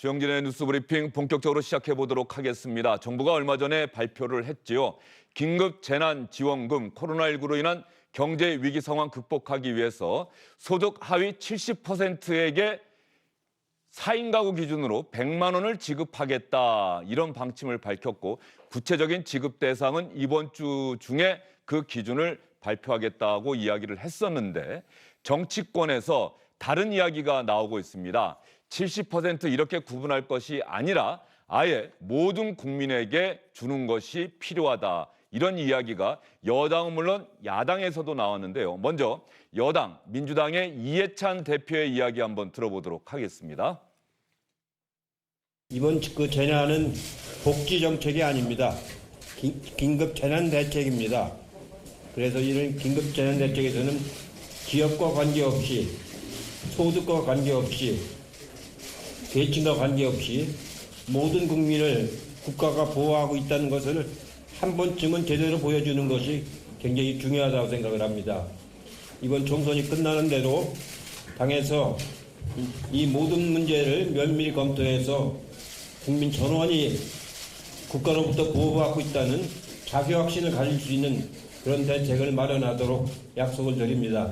주영진의 뉴스브리핑 본격적으로 시작해 보도록 하겠습니다. 정부가 얼마 전에 발표를 했지요. 긴급 재난지원금 코로나19로 인한 경제 위기 상황 극복하기 위해서 소득 하위 70%에게 4인 가구 기준으로 100만 원을 지급하겠다 이런 방침을 밝혔고 구체적인 지급 대상은 이번 주 중에 그 기준을 발표하겠다고 이야기를 했었는데 정치권에서 다른 이야기가 나오고 있습니다. 70% 이렇게 구분할 것이 아니라 아예 모든 국민에게 주는 것이 필요하다. 이런 이야기가 여당은 물론 야당에서도 나왔는데요. 먼저 여당 민주당의 이해찬 대표의 이야기 한번 들어보도록 하겠습니다. 이번 재난은 복지 정책이 아닙니다. 긴급 재난 대책입니다. 그래서 이런 긴급 재난 대책에서는 지역과 관계없이 소득과 관계없이 계층과 관계없이 모든 국민을 국가가 보호하고 있다는 것을 한 번쯤은 제대로 보여주는 것이 굉장히 중요하다고 생각을 합니다. 이번 총선이 끝나는 대로 당에서 이 모든 문제를 면밀히 검토해서 국민 전원이 국가로부터 보호받고 있다는 자기 확신을 가질 수 있는 그런 대책을 마련하도록 약속을 드립니다.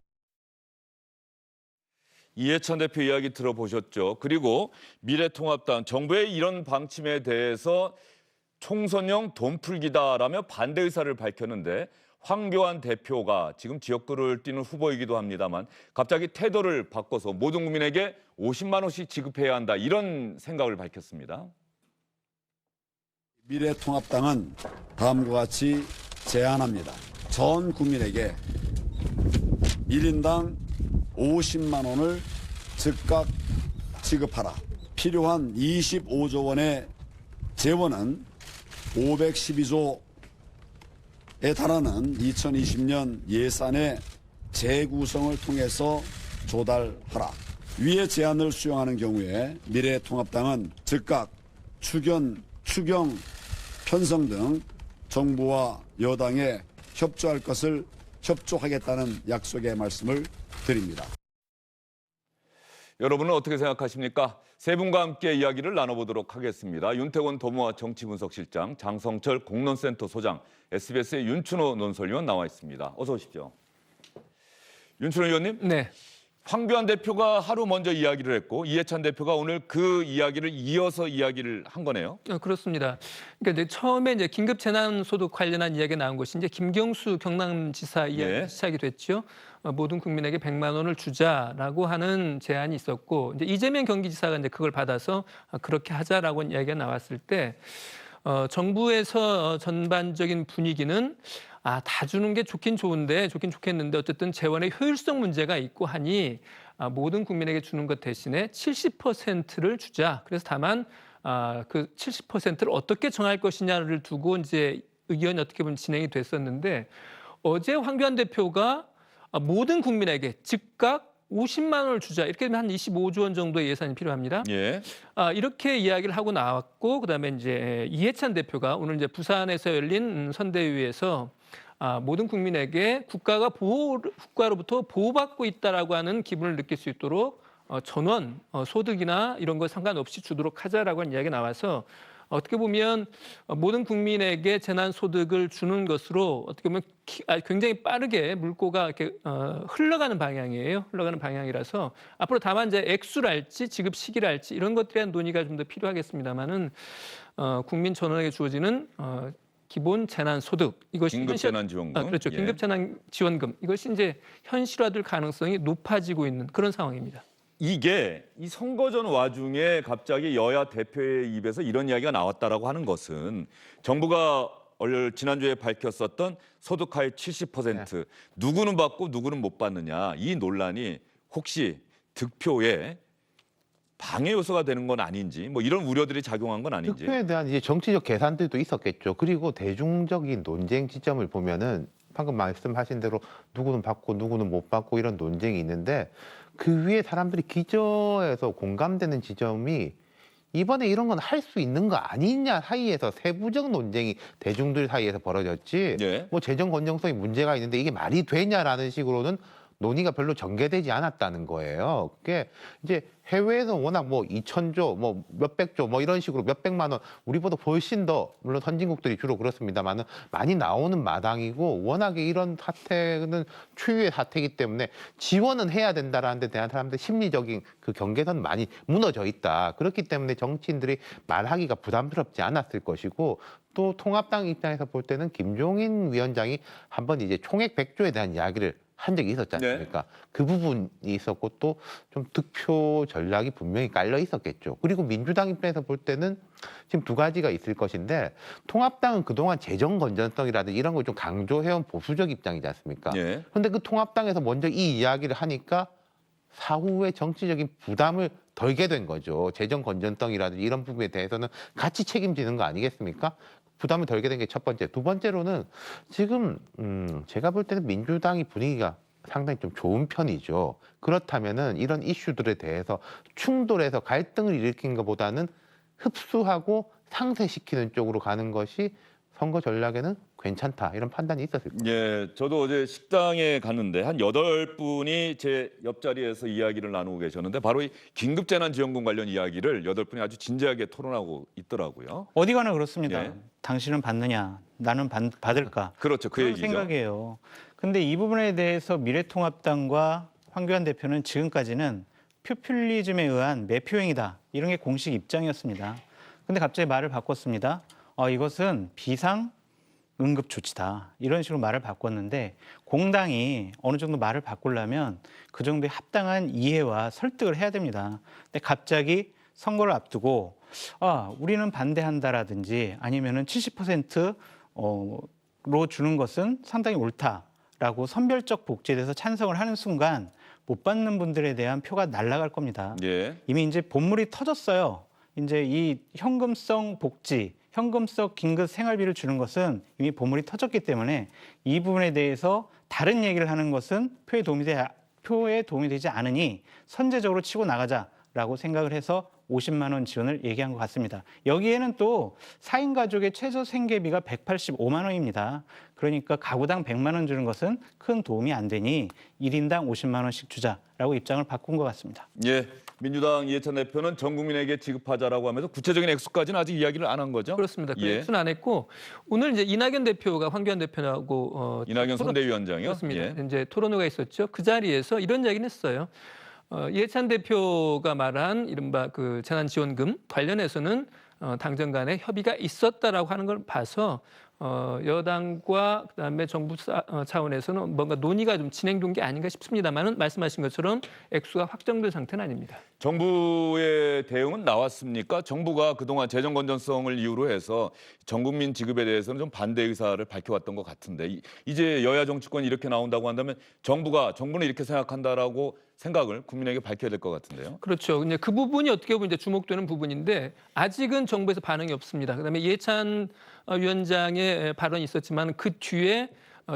이해찬 대표 이야기 들어보셨죠. 그리고 미래통합당 정부의 이런 방침에 대해서 총선용 돈풀기다라며 반대 의사를 밝혔는데 황교안 대표가 지금 지역구를 뛰는 후보이기도 합니다만 갑자기 태도를 바꿔서 모든 국민에게 50만 원씩 지급해야 한다 이런 생각을 밝혔습니다. 미래통합당은 다음과 같이 제안합니다. 전 국민에게 1인당 50만 원을 즉각 지급하라. 필요한 25조 원의 재원은 512조에 달하는 2020년 예산의 재구성을 통해서 조달하라. 위의 제안을 수용하는 경우에 미래통합당은 즉각 추경 편성 등 정부와 여당에 협조할 것을 협조하겠다는 약속의 말씀을 드립니다. 여러분은 어떻게 생각하십니까? 세 분과 함께 이야기를 나눠보도록 하겠습니다. 윤태곤 도모아 정치분석실장, 장성철 공론센터 소장, SBS의 윤춘호 논설위원 나와 있습니다. 어서 오십시오. 윤춘호 의원님. 네. 황교안 대표가 하루 먼저 이야기를 했고 이해찬 대표가 오늘 그 이야기를 이어서 이야기를 한 거네요. 그렇습니다. 그러니까 처음에 긴급 재난소득 관련한 이야기가 나온 것이 김경수 경남지사 이야기 시작이 됐죠. 모든 국민에게 100만 원을 주자라고 하는 제안이 있었고 이재명 경기지사가 그걸 받아서 그렇게 하자라고 이야기가 나왔을 때 정부에서 전반적인 분위기는 다 주는 게 좋긴 좋겠는데 어쨌든 재원의 효율성 문제가 있고 하니 모든 국민에게 주는 것 대신에 70%를 주자. 그래서 다만 그 70%를 어떻게 정할 것이냐를 두고 이제 의견이 어떻게 보면 진행이 됐었는데 어제 황교안 대표가 모든 국민에게 즉각 50만 원을 주자. 이렇게 되면 한 25조 원 정도의 예산이 필요합니다. 예. 이렇게 이야기를 하고 나왔고 그다음에 이제 이해찬 대표가 오늘 이제 부산에서 열린 선대위에서 모든 국민에게 국가로부터 보호받고 있다라고 하는 기분을 느낄 수 있도록 전원 소득이나 이런 거 상관없이 주도록 하자라고 하는 이야기가 나와서 어떻게 보면 모든 국민에게 재난소득을 주는 것으로 어떻게 보면 굉장히 빠르게 물꼬가 이렇게 흘러가는 방향이에요. 흘러가는 방향이라서 앞으로 다만 이제 액수랄지 지급 시기랄지 이런 것들에 대한 논의가 좀 더 필요하겠습니다만은 국민 전원에게 주어지는 기본 재난소득 이것이 긴급 재난지원금. 그렇죠. 긴급 재난지원금 이것이 이제 현실화될 가능성이 높아지고 있는 그런 상황입니다. 이게 이 선거 전 와중에 갑자기 여야 대표의 입에서 이런 이야기가 나왔다라고 하는 것은 정부가 지난주에 밝혔었던 소득 하위 70% 누구는 받고 누구는 못 받느냐 이 논란이 혹시 득표에 방해 요소가 되는 건 아닌지 뭐 이런 우려들이 작용한 건 아닌지. 득표에 대한 이제 정치적 계산들도 있었겠죠. 그리고 대중적인 논쟁 지점을 보면은 방금 말씀하신 대로 누구는 받고 누구는 못 받고 이런 논쟁이 있는데 그 위에 사람들이 기저에서 공감되는 지점이 이번에 이런 건 할 수 있는 거 아니냐 사이에서 세부적 논쟁이 대중들 사이에서 벌어졌지 뭐 재정 건정성이 문제가 있는데 이게 말이 되냐라는 식으로는 논의가 별로 전개되지 않았다는 거예요. 그게 이제 해외에서 워낙 뭐 2,000조, 뭐 몇백조, 뭐 이런 식으로 몇백만 원, 우리보다 훨씬 더, 물론 선진국들이 주로 그렇습니다만은 많이 나오는 마당이고, 워낙에 이런 사태는 추유의 사태이기 때문에 지원은 해야 된다라는 데 대한 사람들 심리적인 그 경계선 많이 무너져 있다. 그렇기 때문에 정치인들이 말하기가 부담스럽지 않았을 것이고, 또 통합당 입장에서 볼 때는 김종인 위원장이 한번 이제 총액 100조에 대한 이야기를 한 적이 있었지 않습니까? 그 부분이 있었고 또 좀 득표 전략이 분명히 깔려 있었겠죠. 그리고 민주당 입장에서 볼 때는 지금 두 가지가 있을 것인데, 통합당은 그동안 재정 건전성이라든지 이런 걸 좀 강조해온 보수적 입장이지 않습니까? 그런데 그 통합당에서 먼저 이 이야기를 하니까 사후에 정치적인 부담을 덜게 된 거죠. 재정 건전성이라든지 이런 부분에 대해서는 같이 책임지는 거 아니겠습니까? 부담을 덜게 된 게 첫 번째. 두 번째로는 지금 제가 볼 때는 민주당이 분위기가 상당히 좀 좋은 편이죠. 그렇다면은 이런 이슈들에 대해서 충돌해서 갈등을 일으킨 것보다는 흡수하고 상쇄시키는 쪽으로 가는 것이 선거 전략에는 괜찮다, 이런 판단이 있었을 거예요. 예, 저도 어제 식당에 갔는데 한 8분이 제 옆자리에서 이야기를 나누고 계셨는데 바로 이 긴급재난지원금 관련 이야기를 8분이 아주 진지하게 토론하고 있더라고요. 어디 가나 그렇습니다. 예. 당신은 받느냐, 나는 받을까. 그렇죠, 그 그런 얘기죠. 생각이에요. 근데 이 부분에 대해서 미래통합당과 황교안 대표는 지금까지는 포퓰리즘에 의한 매표행위다, 이런 게 공식 입장이었습니다. 근데 갑자기 말을 바꿨습니다. 이것은 비상 응급 조치다, 이런 식으로 말을 바꿨는데, 공당이 어느 정도 말을 바꾸려면 그 정도의 합당한 이해와 설득을 해야 됩니다. 근데 갑자기 선거를 앞두고 우리는 반대한다라든지 아니면은 70%로 주는 것은 상당히 옳다라고 선별적 복지에 대해서 찬성을 하는 순간 못 받는 분들에 대한 표가 날아갈 겁니다. 예. 이미 이제 본물이 터졌어요. 이제 이 현금성 복지, 현금성 긴급 생활비를 주는 것은 이미 본물이 터졌기 때문에 이 부분에 대해서 다른 얘기를 하는 것은 표에 도움이 되지 않으니 선제적으로 치고 나가자라고 생각을 해서 50만 원 지원을 얘기한 것 같습니다. 여기에는 또 4인 가족의 최저 생계비가 185만 원입니다. 그러니까 가구당 100만 원 주는 것은 큰 도움이 안 되니 1인당 50만 원씩 주자라고 입장을 바꾼 것 같습니다. 예. 민주당 이해찬 대표는 전 국민에게 지급하자라고 하면서 구체적인 액수까지는 아직 이야기를 안 한 거죠? 그렇습니다. 그 예. 액수는 안 했고, 오늘 이제 이낙연 대표가 황교안 대표하고 이낙연 토론- 선대위원장이요? 그렇습니다. 예. 이제 토론회가 있었죠. 그 자리에서 이런 이야기는 했어요. 이해찬 대표가 말한 이른바 그 재난지원금 관련해서는 당정 간에 협의가 있었다라고 하는 걸 봐서 여당과 그다음에 정부 차원에서는 뭔가 논의가 좀 진행된 게 아닌가 싶습니다만은 말씀하신 것처럼 액수가 확정된 상태는 아닙니다. 정부의 대응은 나왔습니까? 정부가 그동안 재정 건전성을 이유로 해서 전 국민 지급에 대해서는 좀 반대 의사를 밝혀왔던 것 같은데, 이제 여야 정치권이 이렇게 나온다고 한다면 정부는 이렇게 생각한다라고 생각을 국민에게 밝혀야 될 것 같은데요. 그렇죠. 근데 그 부분이 어떻게 보면 이제 주목되는 부분인데, 아직은 정부에서 반응이 없습니다. 그다음에 이해찬 위원장의 발언이 있었지만 그 뒤에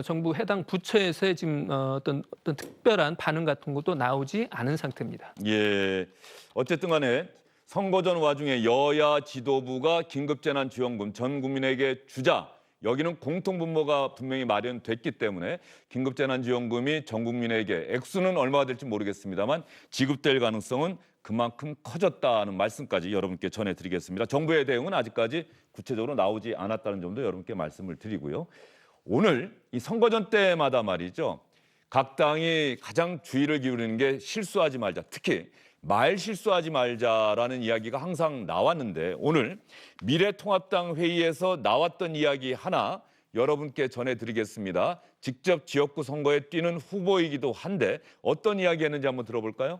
정부 해당 부처에서의 지금 어떤 특별한 반응 같은 것도 나오지 않은 상태입니다. 예. 어쨌든 간에 선거 전 와중에 여야 지도부가 긴급재난지원금 전 국민에게 주자, 여기는 공통분모가 분명히 마련됐기 때문에 긴급재난지원금이 전 국민에게, 액수는 얼마가 될지 모르겠습니다만 지급될 가능성은 그만큼 커졌다는 말씀까지 여러분께 전해드리겠습니다. 정부의 대응은 아직까지 구체적으로 나오지 않았다는 점도 여러분께 말씀을 드리고요. 오늘 이 선거전 때마다 말이죠, 각 당이 가장 주의를 기울이는 게 실수하지 말자, 특히 말 실수하지 말자라는 이야기가 항상 나왔는데, 오늘 미래통합당 회의에서 나왔던 이야기 하나 여러분께 전해드리겠습니다. 직접 지역구 선거에 뛰는 후보이기도 한데 어떤 이야기 했는지 한번 들어볼까요?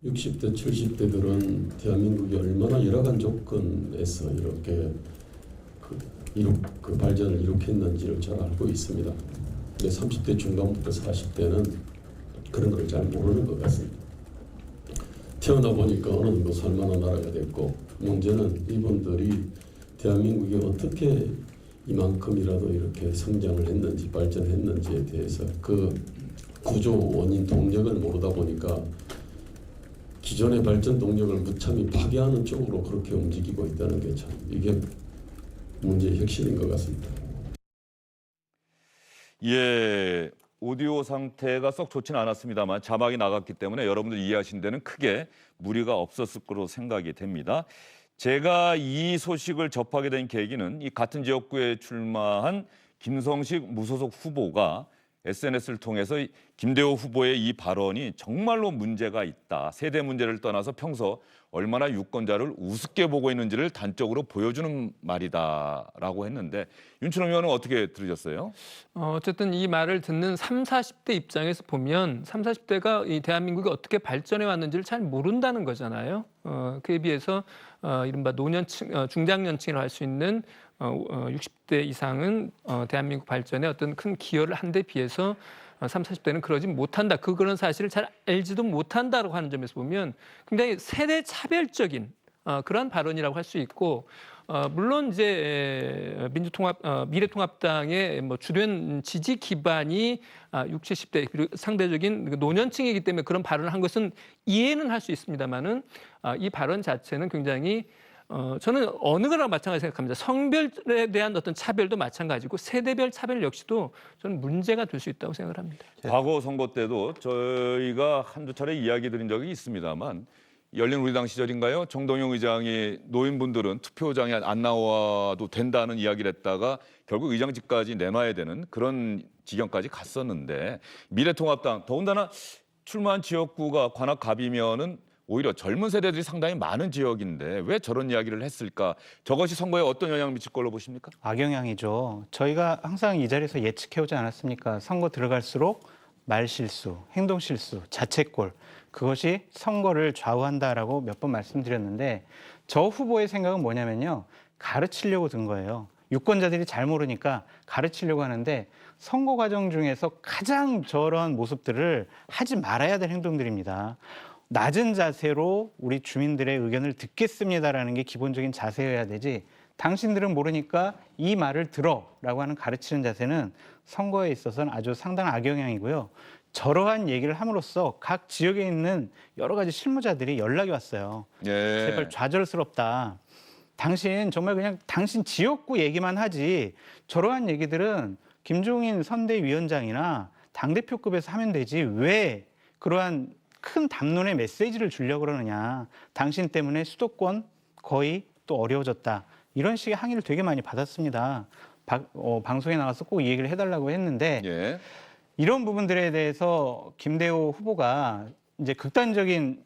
60대, 70대들은 대한민국이 얼마나 열악한 조건에서 이렇게 그 발전을 일으켰는지를 잘 알고 있습니다. 근데 30대 중반부터 40대는 그런 걸 잘 모르는 것 같습니다. 태어나 보니까 어느 정도 살만한 나라가 됐고, 문제는 이분들이 대한민국이 어떻게 이만큼이라도 이렇게 성장을 했는지 발전했는지에 대해서 그 구조, 원인, 동력을 모르다 보니까 기존의 발전 동력을 무참히 파괴하는 쪽으로 그렇게 움직이고 있다는 게 참 이게 문제의 핵심인 것 같습니다. 예, 오디오 상태가 썩 좋지는 않았습니다만 자막이 나갔기 때문에 여러분들 이해하신 데는 크게 무리가 없었을 거로 생각이 됩니다. 제가 이 소식을 접하게 된 계기는 이 같은 지역구에 출마한 김성식 무소속 후보가 SNS를 통해서 김대호 후보의 이 발언이 정말로 문제가 있다. 세대 문제를 떠나서 평소 얼마나 유권자를 우습게 보고 있는지를 단적으로 보여주는 말이다라고 했는데 윤춘홍 의원은 어떻게 들으셨어요? 어쨌든 이 말을 듣는 3, 40대 입장에서 보면 3, 40대가 이 대한민국이 어떻게 발전해 왔는지를 잘 모른다는 거잖아요. 그에 비해서 이른바 노년층, 중장년층이라고 할 수 있는 60대 이상은 대한민국 발전에 어떤 큰 기여를 한 데 비해서 30, 40대는 그러지 못한다. 그런 사실을 잘 알지도 못한다라고 하는 점에서 보면 굉장히 세대 차별적인 그러한 발언이라고 할 수 있고 물론 이제 미래통합당의 뭐 주된 지지 기반이 60, 70대 그리고 상대적인 노년층이기 때문에 그런 발언을 한 것은 이해는 할 수 있습니다만은 이 발언 자체는 굉장히 저는 어느 거랑 마찬가지 생각합니다. 성별에 대한 어떤 차별도 마찬가지고 세대별 차별 역시도 저는 문제가 될 수 있다고 생각을 합니다. 과거 선거 때도 저희가 한두 차례 이야기 드린 적이 있습니다만 열린우리당 시절인가요? 정동영 의장이 노인분들은 투표장에 안 나와도 된다는 이야기를 했다가 결국 의장직까지 내놔야 되는 그런 지경까지 갔었는데 미래통합당 더군다나 출마한 지역구가 관악갑이면은 오히려 젊은 세대들이 상당히 많은 지역인데 왜 저런 이야기를 했을까? 저것이 선거에 어떤 영향을 미칠 걸로 보십니까? 악영향이죠. 저희가 항상 이 자리에서 예측해오지 않았습니까? 선거 들어갈수록 말실수, 행동실수, 자책골 그것이 선거를 좌우한다라고 몇 번 말씀드렸는데 저 후보의 생각은 뭐냐면요. 가르치려고 든 거예요. 유권자들이 잘 모르니까 가르치려고 하는데 선거 과정 중에서 가장 저러한 모습들을 하지 말아야 될 행동들입니다. 낮은 자세로 우리 주민들의 의견을 듣겠습니다라는 게 기본적인 자세여야 되지 당신들은 모르니까 이 말을 들어라고 하는 가르치는 자세는 선거에 있어서는 아주 상당한 악영향이고요. 저러한 얘기를 함으로써 각 지역에 있는 여러 가지 실무자들이 연락이 왔어요. 예. 제발 좌절스럽다. 당신 정말 그냥 당신 지역구 얘기만 하지 저러한 얘기들은 김종인 선대위원장이나 당대표급에서 하면 되지 왜 그러한 큰 담론의 메시지를 주려고 그러느냐. 당신 때문에 수도권 거의 또 어려워졌다. 이런 식의 항의를 되게 많이 받았습니다. 방송에 나와서 꼭 이 얘기를 해달라고 했는데 예. 이런 부분들에 대해서 김대호 후보가 이제 극단적인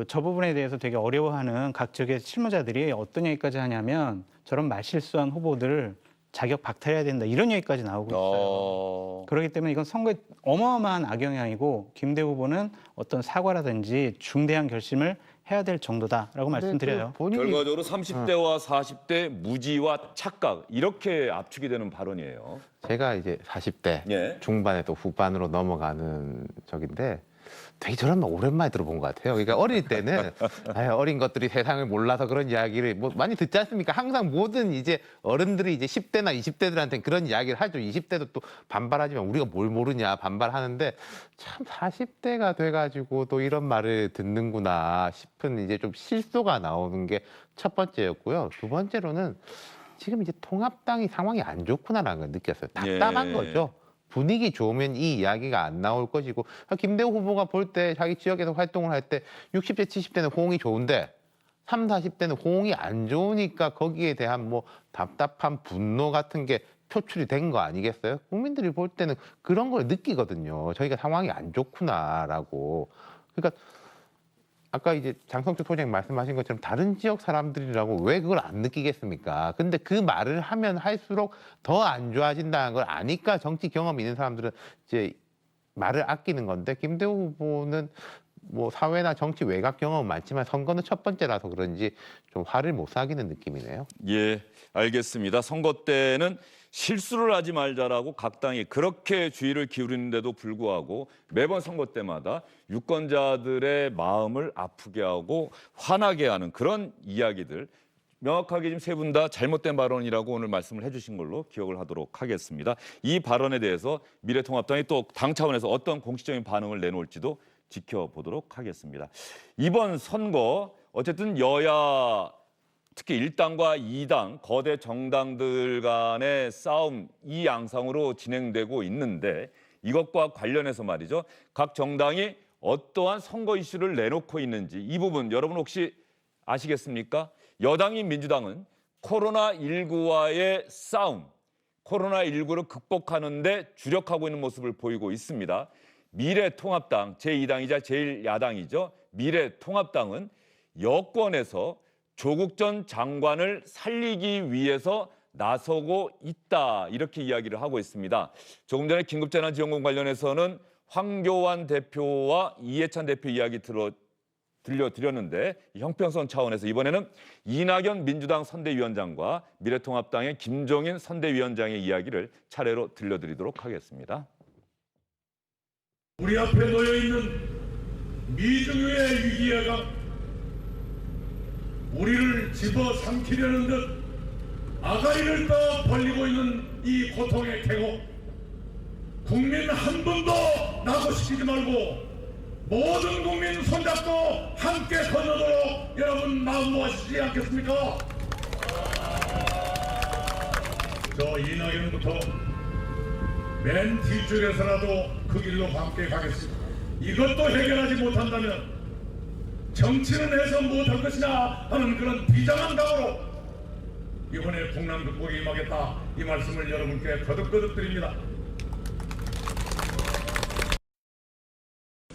저 부분에 대해서 되게 어려워하는 각 지역의 실무자들이 어떤 얘기까지 하냐면 저런 말실수한 후보들을 자격 박탈해야 된다. 이런 얘기까지 나오고 있어요. 그렇기 때문에 이건 선거에 어마어마한 악영향이고 김대호 후보는 어떤 사과라든지 중대한 결심을 해야 될 정도다라고 말씀드려요. 결과적으로 30대와 40대 무지와 착각 이렇게 압축이 되는 발언이에요. 제가 이제 40대 예. 중반에서 후반으로 넘어가는 적인데 되게 저런 말 오랜만에 들어본 것 같아요. 그러니까 어릴 때는 어린 것들이 세상을 몰라서 그런 이야기를 뭐 많이 듣지 않습니까? 항상 모든 이제 어른들이 이제 10대나 20대들한테는 그런 이야기를 하죠. 20대도 또 반발하지만 우리가 뭘 모르냐 반발하는데 참 40대가 돼가지고 또 이런 말을 듣는구나 싶은 이제 좀 실소가 나오는 게 첫 번째였고요. 두 번째로는 지금 이제 통합당이 상황이 안 좋구나라는 걸 느꼈어요. 답답한 예. 거죠. 분위기 좋으면 이 이야기가 안 나올 것이고 김대호 후보가 볼 때 자기 지역에서 활동을 할 때 60대, 70대는 호응이 좋은데 30, 40대는 호응이 안 좋으니까 거기에 대한 뭐 답답한 분노 같은 게 표출이 된 거 아니겠어요? 국민들이 볼 때는 그런 걸 느끼거든요. 저희가 상황이 안 좋구나라고. 그러니까 아까 이제 장성철 소장님 말씀하신 것처럼 다른 지역 사람들이라고 왜 그걸 안 느끼겠습니까? 근데 그 말을 하면 할수록 더 안 좋아진다는 걸 아니까 정치 경험이 있는 사람들은 이제 말을 아끼는 건데 김대호 후보는 뭐 사회나 정치 외곽 경험은 많지만 선거는 첫 번째라서 그런지 좀 화를 못 사귀는 느낌이네요. 예, 알겠습니다. 선거 때는 실수를 하지 말자라고 각 당이 그렇게 주의를 기울이는데도 불구하고 매번 선거 때마다 유권자들의 마음을 아프게 하고 화나게 하는 그런 이야기들 명확하게 지금 세 분 다 잘못된 발언이라고 오늘 말씀을 해주신 걸로 기억을 하도록 하겠습니다. 이 발언에 대해서 미래통합당이 또 당 차원에서 어떤 공식적인 반응을 내놓을지도 지켜보도록 하겠습니다. 이번 선거 어쨌든 여야 특히 1당과 2당 거대 정당들 간의 싸움 이 양상으로 진행되고 있는데 이것과 관련해서 말이죠. 각 정당이 어떠한 선거 이슈를 내놓고 있는지 이 부분 여러분 혹시 아시겠습니까? 여당인 민주당은 코로나19와의 싸움, 코로나19를 극복하는 데 주력하고 있는 모습을 보이고 있습니다. 미래통합당, 제2당이자 제1야당이죠. 미래통합당은 여권에서 조국 전 장관을 살리기 위해서 나서고 있다 이렇게 이야기를 하고 있습니다. 조금 전에 긴급재난지원금 관련해서는 황교안 대표와 이해찬 대표 이야기 들려드렸는데 형평성 차원에서 이번에는 이낙연 민주당 선대위원장과 미래통합당의 김종인 선대위원장의 이야기를 차례로 들려드리도록 하겠습니다. 우리 앞에 놓여있는 미중유의 위기가 우리를 집어삼키려는 듯 아가리를 떠 벌리고 있는 이 고통의 계곡, 국민 한 분도 낙오시키지 말고 모든 국민 손잡고 함께 건너도록 여러분 마음 모아주시지 않겠습니까? 저 이낙연부터 맨 뒤쪽에서라도 그 길로 함께 가겠습니다. 이것도 해결하지 못한다면 정치는 해서 못할 것이냐 하는 그런 비장한 각오로 이번에 국난 극복에 임하겠다 이 말씀을 여러분께 거듭거듭 드립니다.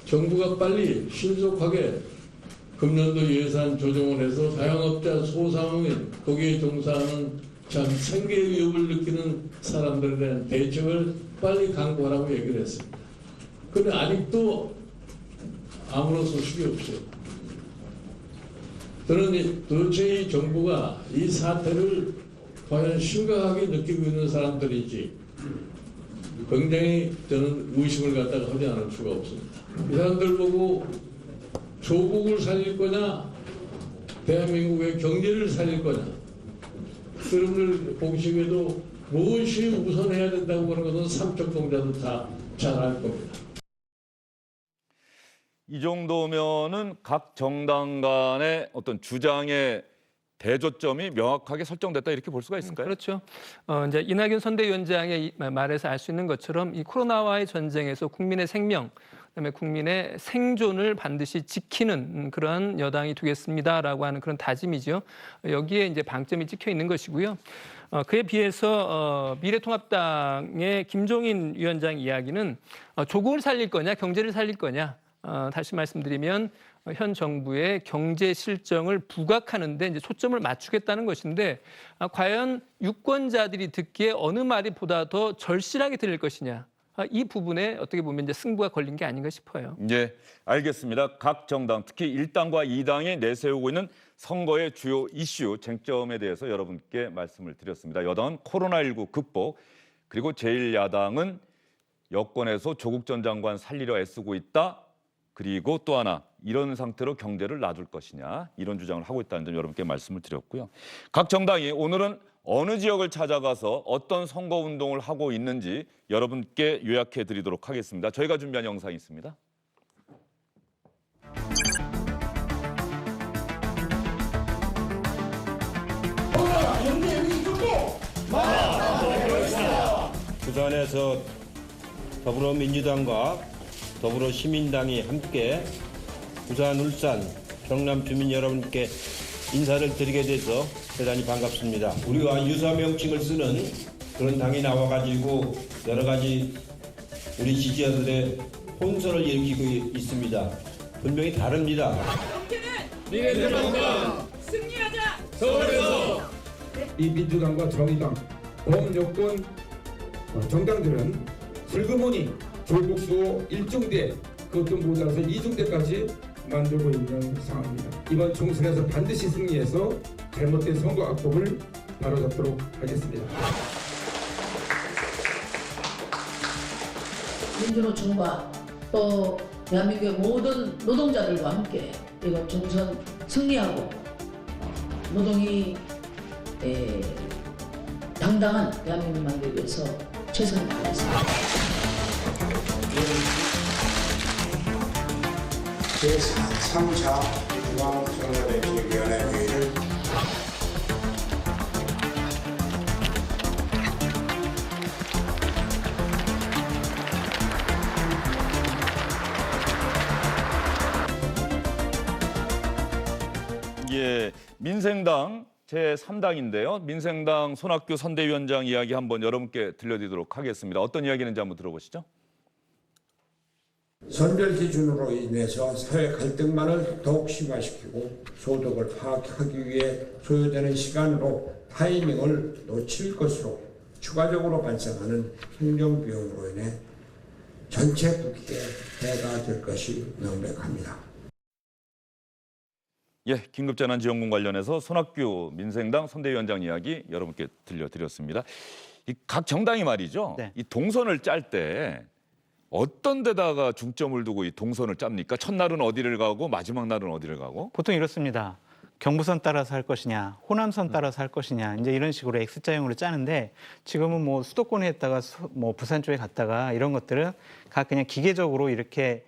정부가 빨리 신속하게 금년도 예산 조정을 해서 자영업자, 소상인, 거기에 종사하는 참 생계 위협을 느끼는 사람들에 대한 대책을 빨리 강구하라고 얘기를 했습니다. 그런데 아직도 아무런 소식이 없어요. 저는 도대체 이 정부가 이 사태를 과연 심각하게 느끼고 있는 사람들이지 굉장히 저는 의심을 갖다가 하지 않을 수가 없습니다. 이 사람들 보고 조국을 살릴 거냐, 대한민국의 경제를 살릴 거냐, 여러분들 보시기에도 무엇이 우선해야 된다고 하는 것은 삼척동자도 다 잘 알 겁니다. 이 정도면은 각 정당 간의 어떤 주장의 대조점이 명확하게 설정됐다 이렇게 볼 수가 있을까요? 그렇죠. 이제 이낙연 선대위원장의 말에서 알 수 있는 것처럼 이 코로나와의 전쟁에서 국민의 생명, 그다음에 국민의 생존을 반드시 지키는 그런 여당이 되겠습니다라고 하는 그런 다짐이죠. 여기에 이제 방점이 찍혀 있는 것이고요. 그에 비해서 미래통합당의 김종인 위원장 이야기는 조국을 살릴 거냐, 경제를 살릴 거냐. 다시 말씀드리면 현 정부의 경제 실정을 부각하는 데 이제 초점을 맞추겠다는 것인데 과연 유권자들이 듣기에 어느 말이 보다 더 절실하게 들릴 것이냐. 이 부분에 어떻게 보면 이제 승부가 걸린 게 아닌가 싶어요. 네, 알겠습니다. 각 정당, 특히 1당과 2당이 내세우고 있는 선거의 주요 이슈, 쟁점에 대해서 여러분께 말씀을 드렸습니다. 여당은 코로나19 극복, 그리고 제1야당은 여권에서 조국 전 장관 살리려 애쓰고 있다. 그리고 또 하나, 이런 상태로 경제를 놔둘 것이냐, 이런 주장을 하고 있다는 점 여러분께 말씀을 드렸고요. 각 정당이 오늘은 어느 지역을 찾아가서 어떤 선거운동을 하고 있는지 여러분께 요약해 드리도록 하겠습니다. 저희가 준비한 영상이 있습니다. 부산에서 더불어민주당과 더불어시민당이 함께 부산, 울산, 경남 주민 여러분께 인사를 드리게 돼서 대단히 반갑습니다. 우리가 유사 명칭을 쓰는 그런 당이 나와가지고 여러 가지 우리 지지자들의 혼선을 일으키고 있습니다. 분명히 다릅니다. 미래통합당 승리하자. 서울에서 이 민주당과 정의당, 범여권 정당들은 슬그머니 조국도 1중대, 그것도 모자라서 2중대까지 만들고 있는 상황입니다. 이번 총선에서 반드시 승리해서 잘못된 선거 악법을 바로잡도록 하겠습니다. 민주노총과 또 대한민국의 모든 노동자들과 함께 이번 총선 승리하고 노동이 당당한 대한민국 만들기 위해서 최선을 다하겠습니다. 제3차 중앙선거대책위원회 회의를 예, 민생당 제3당인데요. 민생당 손학규 선대위원장 이야기 한번 여러분께 들려드리도록 하겠습니다. 어떤 이야기인지 한번 들어보시죠. 선별 기준으로 인해서 사회 갈등만을 더욱 심화시키고 소득을 파악하기 위해 소요되는 시간으로 타이밍을 놓칠 것으로 추가적으로 발생하는 행정비용으로 인해 전체 국익에 해가 될 것이 명백합니다. 예, 긴급재난지원금 관련해서 손학규 민생당 선대위원장 이야기 여러분께 들려드렸습니다. 이 각 정당이 말이죠. 네. 이 동선을 짤 때 어떤 데다가 중점을 두고 이 동선을 짭니까? 첫날은 어디를 가고 마지막 날은 어디를 가고? 보통 이렇습니다. 경부선 따라서 할 것이냐, 호남선 따라서 할 것이냐, 이제 이런 식으로 X자형으로 짜는데 지금은 뭐 수도권에 했다가 뭐 부산 쪽에 갔다가 이런 것들은 각 그냥 기계적으로 이렇게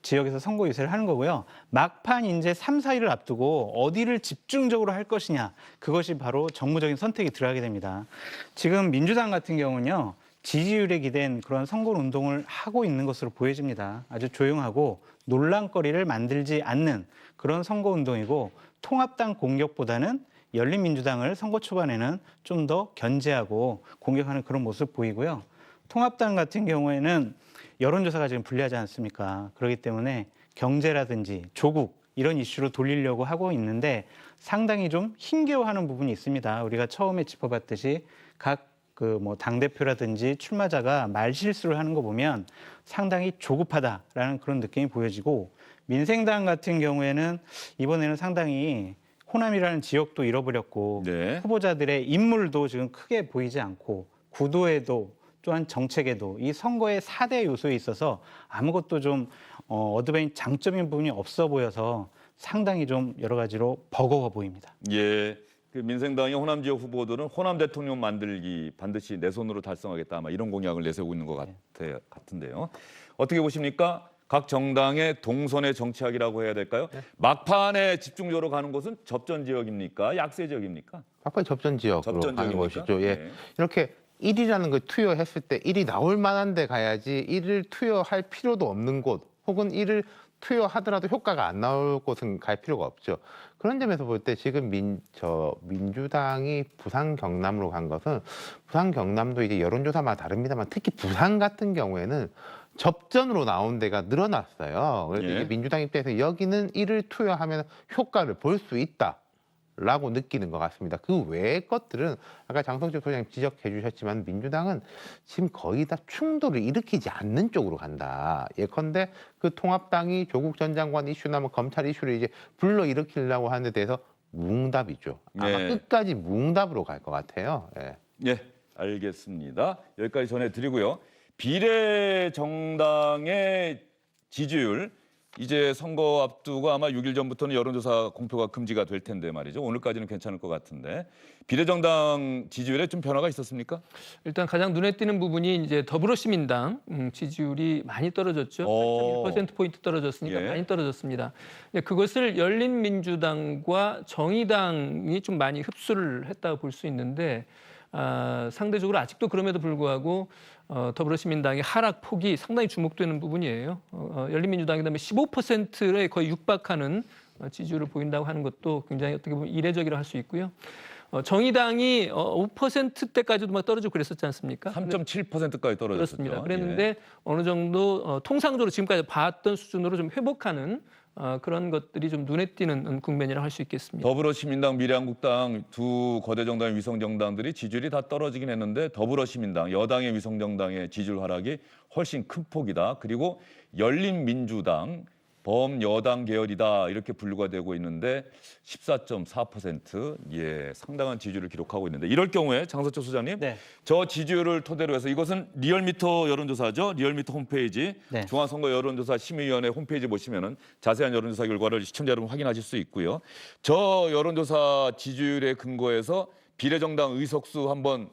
지역에서 선거 유세를 하는 거고요. 막판 이제 3, 4일을 앞두고 어디를 집중적으로 할 것이냐, 그것이 바로 정무적인 선택이 들어가게 됩니다. 지금 민주당 같은 경우는요. 지지율에 기댄 그런 선거운동을 하고 있는 것으로 보여집니다. 아주 조용하고 논란거리를 만들지 않는 그런 선거운동이고 통합당 공격보다는 열린민주당을 선거 초반에는 좀 더 견제하고 공격하는 그런 모습 보이고요. 통합당 같은 경우에는 여론조사가 지금 불리하지 않습니까? 그렇기 때문에 경제라든지 조국 이런 이슈로 돌리려고 하고 있는데 상당히 좀 힘겨워하는 부분이 있습니다. 우리가 처음에 짚어봤듯이 각 뭐 당대표라든지 출마자가 말실수를 하는 거 보면 상당히 조급하다라는 그런 느낌이 보여지고 민생당 같은 경우에는 이번에는 상당히 호남이라는 지역도 잃어버렸고 네. 후보자들의 인물도 지금 크게 보이지 않고 구도에도 또한 정책에도 이 선거의 4대 요소에 있어서 아무것도 좀 얻어낸 장점인 부분이 없어 보여서 상당히 좀 여러 가지로 버거워 보입니다. 예. 그 민생당의 호남 지역 후보들은 호남 대통령 만들기 반드시 내 손으로 달성하겠다 아마 이런 공약을 내세우고 있는 것 같은데요. 어떻게 보십니까? 각 정당의 동선의 정치학이라고 해야 될까요? 네. 막판에 집중적으로 가는 곳은 접전 지역입니까? 약세 지역입니까? 막판 접전 지역으로 접전 가는 지역입니까? 것이죠. 예. 네. 이렇게 1이라는 걸 투여했을 때 1이 나올 만한 데 가야지 1을 투여할 필요도 없는 곳 혹은 1을 투여하더라도 효과가 안 나올 곳은 갈 필요가 없죠. 그런 점에서 볼 때 지금 민주당이 부산 경남으로 간 것은 부산 경남도 이제 여론조사마다 다릅니다만 특히 부산 같은 경우에는 접전으로 나온 데가 늘어났어요. 그래서 예. 이게 민주당 입장에서 여기는 1을 투여하면 효과를 볼 수 있다. 라고 느끼는 것 같습니다. 그 외의 것들은 아까 장성철 소장님 지적해 주셨지만 민주당은 지금 거의 다 충돌을 일으키지 않는 쪽으로 간다. 예컨대 그 통합당이 조국 전 장관 이슈나 뭐 검찰 이슈를 이제 불러 일으키려고 하는 데 대해서 무응답이죠. 아마 네. 끝까지 무응답으로 갈 것 같아요. 예. 예, 알겠습니다. 여기까지 전해드리고요. 비례 정당의 지지율 이제 선거 앞두고 아마 6일 전부터는 여론조사 공표가 금지가 될 텐데 말이죠. 오늘까지는 괜찮을 것 같은데 비례정당 지지율에 좀 변화가 있었습니까? 일단 가장 눈에 띄는 부분이 이제 더불어시민당 지지율이 많이 떨어졌죠. 8.1%포인트 떨어졌으니까 예. 많이 떨어졌습니다. 그것을 열린민주당과 정의당이 좀 많이 흡수를 했다고 볼 수 있는데 상대적으로 아직도 그럼에도 불구하고 더불어시민당의 하락폭이 상당히 주목되는 부분이에요. 열린민주당이 그다음에 15%에 거의 육박하는 지지율을 보인다고 하는 것도 굉장히 어떻게 보면 이례적이라고 할 수 있고요. 정의당이 5%대까지도 막 떨어지고 그랬었지 않습니까? 3.7%까지 떨어졌었죠. 그렇습니다. 그랬는데 예. 어느 정도 통상적으로 지금까지 봤던 수준으로 좀 회복하는 그런 것들이 좀 눈에 띄는 국면이라고 할 수 있겠습니다. 더불어시민당, 미래한국당 두 거대 정당의 위성 정당들이 지지율이 다 떨어지긴 했는데 더불어시민당, 여당의 위성 정당의 지지율 하락이 훨씬 큰 폭이다. 그리고 열린민주당, 범여당 계열이다 이렇게 분류가 되고 있는데 14.4% 예, 상당한 지지율을 기록하고 있는데 이럴 경우에 장서철 소장님 네. 저 지지율을 토대로 해서 이것은 리얼미터 여론조사죠. 리얼미터 홈페이지 네. 중앙선거 여론조사 심의위원회 홈페이지 보시면은 자세한 여론조사 결과를 시청자 여러분 확인하실 수 있고요. 저 여론조사 지지율에 근거해서 비례정당 의석수 한번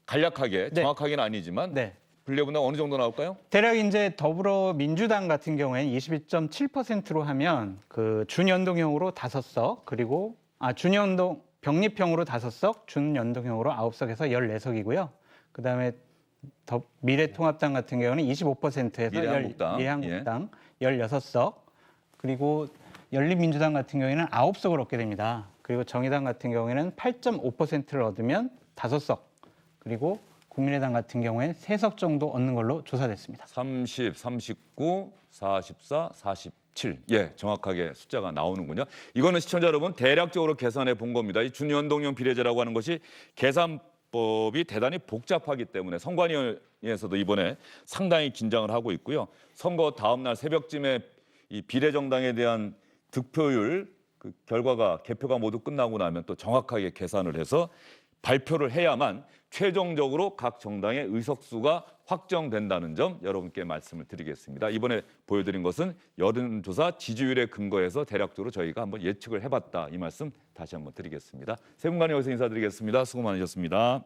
간략하게 네. 정확하게는 아니지만 네. 분류해보면 어느 정도 나올까요? 대략 이제 더불어민주당 같은 경우에는 22.7%로 하면 그 준연동형으로 5석 그리고 준연동 병립형으로 5석, 준연동형으로 9석에서 14석이고요. 그다음에 미래통합당 같은 경우는 25%에서 미래한국당. 미래한국당 16석 그리고 열린민주당 같은 경우에는 9석을 얻게 됩니다. 그리고 정의당 같은 경우에는 8.5%를 얻으면 5석, 그리고 국민의당 같은 경우에 3석 정도 얻는 걸로 조사됐습니다. 30, 39, 44, 47. 예, 정확하게 숫자가 나오는군요. 이거는 시청자 여러분 대략적으로 계산해 본 겁니다. 이 준연동형 비례제라고 하는 것이 계산법이 대단히 복잡하기 때문에 선관위에서도 이번에 상당히 긴장을 하고 있고요. 선거 다음 날 새벽쯤에 이 비례정당에 대한 득표율 그 결과가 개표가 모두 끝나고 나면 또 정확하게 계산을 해서 발표를 해야만 최종적으로 각 정당의 의석수가 확정된다는 점 여러분께 말씀을 드리겠습니다. 이번에 보여드린 것은 여론조사 지지율에 근거해서 대략적으로 저희가 한번 예측을 해봤다. 이 말씀 다시 한번 드리겠습니다. 세 분간에 여기서 인사드리겠습니다. 수고 많으셨습니다.